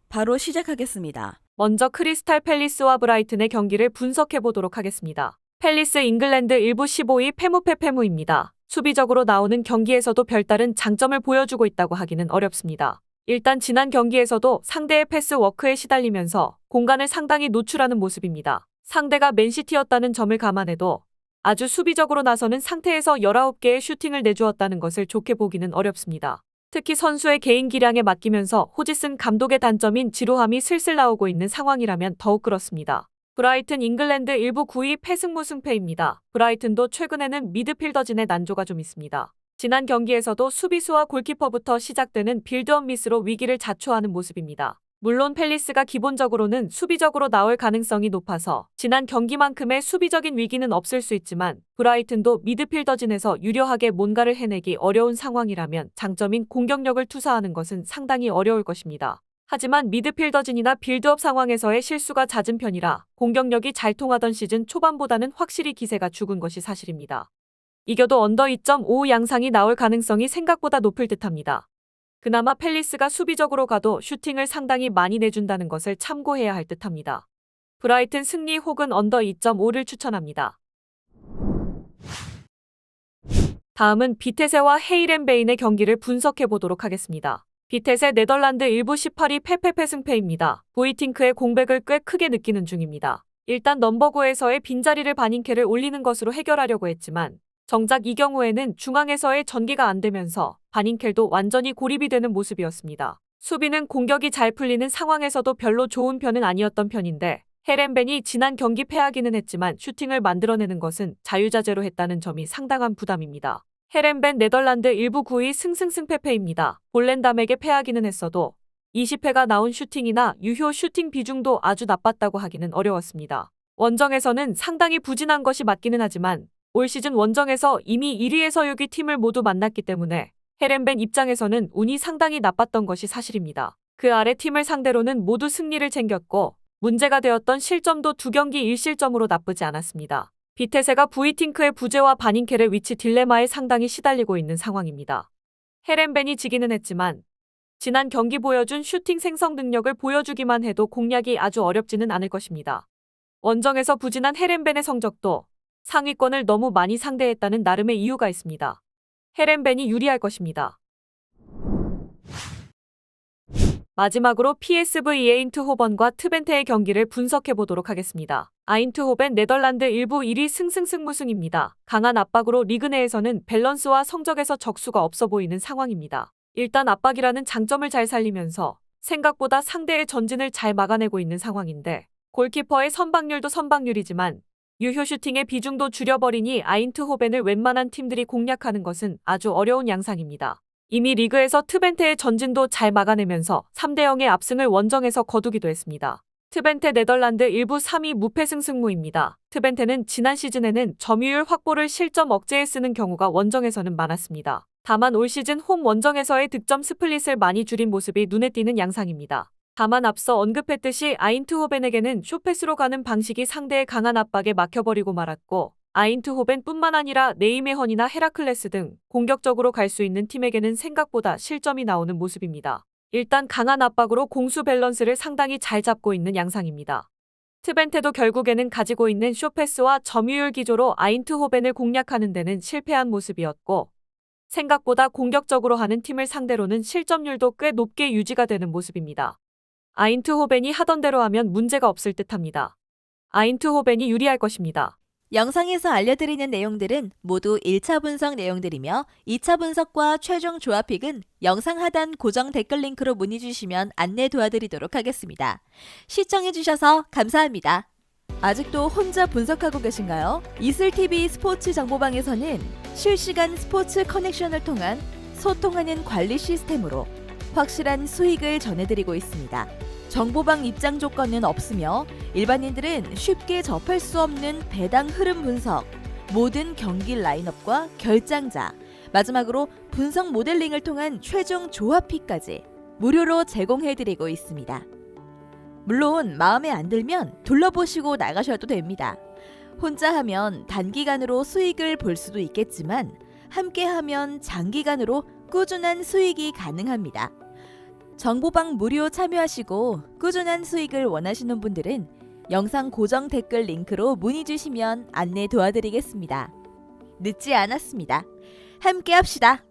바로 시작하겠습니다. 먼저 크리스탈 팰리스와 브라이튼의 경기를 분석해 보도록 하겠습니다. 팰리스 잉글랜드 1부 15위 페무페페무입니다. 수비적으로 나오는 경기에서도 별다른 장점을 보여주고 있다고 하기는 어렵습니다. 일단 지난 경기에서도 상대의 패스 워크에 시달리면서 공간을 상당히 노출하는 모습입니다. 상대가 맨시티였다는 점을 감안해도 아주 수비적으로 나서는 상태에서 19개의 슈팅을 내주었다는 것을 좋게 보기는 어렵습니다. 특히 선수의 개인 기량에 맡기면서 호지슨 감독의 단점인 지루함이 슬슬 나오고 있는 상황이라면 더욱 그렇습니다. 브라이튼 잉글랜드 1부 9위 패승무 승패입니다. 브라이튼도 최근에는 미드필더진의 난조가 좀 있습니다. 지난 경기에서도 수비수와 골키퍼부터 시작되는 빌드업 미스로 위기를 자초하는 모습입니다. 물론 팰리스가 기본적으로는 수비적으로 나올 가능성이 높아서 지난 경기만큼의 수비적인 위기는 없을 수 있지만 브라이튼도 미드필더진에서 유려하게 뭔가를 해내기 어려운 상황이라면 장점인 공격력을 투사하는 것은 상당히 어려울 것입니다. 하지만 미드필더진이나 빌드업 상황에서의 실수가 잦은 편이라 공격력이 잘 통하던 시즌 초반보다는 확실히 기세가 죽은 것이 사실입니다. 이겨도 언더 2.5 양상이 나올 가능성이 생각보다 높을 듯합니다. 그나마 팰리스가 수비적으로 가도 슈팅을 상당히 많이 내준다는 것을 참고해야 할 듯합니다. 브라이튼 승리 혹은 언더 2.5를 추천합니다. 다음은 비테세와 헤이렌베인의 경기를 분석해 보도록 하겠습니다. 비테세 네덜란드 1부 18위 페페페 승패입니다. 보이팅크의 공백을 꽤 크게 느끼는 중입니다. 일단 넘버 9에서의 빈자리를 바닌케를 올리는 것으로 해결하려고 했지만 정작 이 경우에는 중앙에서의 전개가 안 되면서 바닌켈도 완전히 고립이 되는 모습이었습니다. 수비는 공격이 잘 풀리는 상황에서도 별로 좋은 편은 아니었던 편인데 헤렌벤이 지난 경기 패하기는 했지만 슈팅을 만들어내는 것은 자유자재로 했다는 점이 상당한 부담입니다. 헤렌벤 네덜란드 1부 9위 승승승패패입니다. 볼렌담에게 패하기는 했어도 20회가 나온 슈팅이나 유효 슈팅 비중도 아주 나빴다고 하기는 어려웠습니다. 원정에서는 상당히 부진한 것이 맞기는 하지만 올 시즌 원정에서 이미 1위에서 6위 팀을 모두 만났기 때문에 헤렌벤 입장에서는 운이 상당히 나빴던 것이 사실입니다. 그 아래 팀을 상대로는 모두 승리를 챙겼고 문제가 되었던 실점도 2경기 1실점으로 나쁘지 않았습니다. 비테세가 부이팅크의 부재와 바닌켈의 위치 딜레마에 상당히 시달리고 있는 상황입니다. 헤렌벤이 지기는 했지만 지난 경기 보여준 슈팅 생성 능력을 보여주기만 해도 공략이 아주 어렵지는 않을 것입니다. 원정에서 부진한 헤렌벤의 성적도 상위권을 너무 많이 상대했다는 나름의 이유가 있습니다. 헤렌벤이 유리할 것입니다. 마지막으로 PSV 에인트호벤과 트벤테의 경기를 분석해 보도록 하겠습니다. 아인트호벤 네덜란드 1부 1위 승승승무승입니다. 강한 압박으로 리그 내에서는 밸런스와 성적에서 적수가 없어 보이는 상황입니다. 일단 압박이라는 장점을 잘 살리면서 생각보다 상대의 전진을 잘 막아내고 있는 상황인데 골키퍼의 선방률도 선방률이지만 유효 슈팅의 비중도 줄여버리니 아인트호벤을 웬만한 팀들이 공략하는 것은 아주 어려운 양상입니다. 이미 리그에서 트벤테의 전진도 잘 막아내면서 3대0의 압승을 원정에서 거두기도 했습니다. 트벤테 네덜란드 1부 3위 무패승승무입니다. 트벤테는 지난 시즌에는 점유율 확보를 실점 억제에 쓰는 경우가 원정에서는 많았습니다. 다만 올 시즌 홈 원정에서의 득점 스플릿을 많이 줄인 모습이 눈에 띄는 양상입니다. 다만 앞서 언급했듯이 아인트호벤에게는 쇼패스로 가는 방식이 상대의 강한 압박에 막혀버리고 말았고 아인트호벤뿐만 아니라 네이메헌이나 헤라클레스 등 공격적으로 갈 수 있는 팀에게는 생각보다 실점이 나오는 모습입니다. 일단 강한 압박으로 공수 밸런스를 상당히 잘 잡고 있는 양상입니다. 트벤테도 결국에는 가지고 있는 쇼패스와 점유율 기조로 아인트호벤을 공략하는 데는 실패한 모습이었고 생각보다 공격적으로 하는 팀을 상대로는 실점률도 꽤 높게 유지가 되는 모습입니다. 아인트호벤이 하던 대로 하면 문제가 없을 듯합니다. 아인트호벤이 유리할 것입니다. 영상에서 알려드리는 내용들은 모두 1차 분석 내용들이며 2차 분석과 최종 조합픽은 영상 하단 고정 댓글 링크로 문의 주시면 안내 도와드리도록 하겠습니다. 시청해주셔서 감사합니다. 아직도 혼자 분석하고 계신가요? 이슬TV 스포츠 정보방에서는 실시간 스포츠 커넥션을 통한 소통하는 관리 시스템으로 확실한 수익을 전해드리고 있습니다. 정보방 입장 조건은 없으며 일반인들은 쉽게 접할 수 없는 배당 흐름 분석, 모든 경기 라인업과 결장자, 마지막으로 분석 모델링을 통한 최종 조합픽까지 무료로 제공해드리고 있습니다. 물론 마음에 안 들면 둘러보시고 나가셔도 됩니다. 혼자 하면 단기간으로 수익을 볼 수도 있겠지만 함께하면 장기간으로 꾸준한 수익이 가능합니다. 정보방 무료 참여하시고 꾸준한 수익을 원하시는 분들은 영상 고정 댓글 링크로 문의 주시면 안내 도와드리겠습니다. 늦지 않았습니다. 함께 합시다.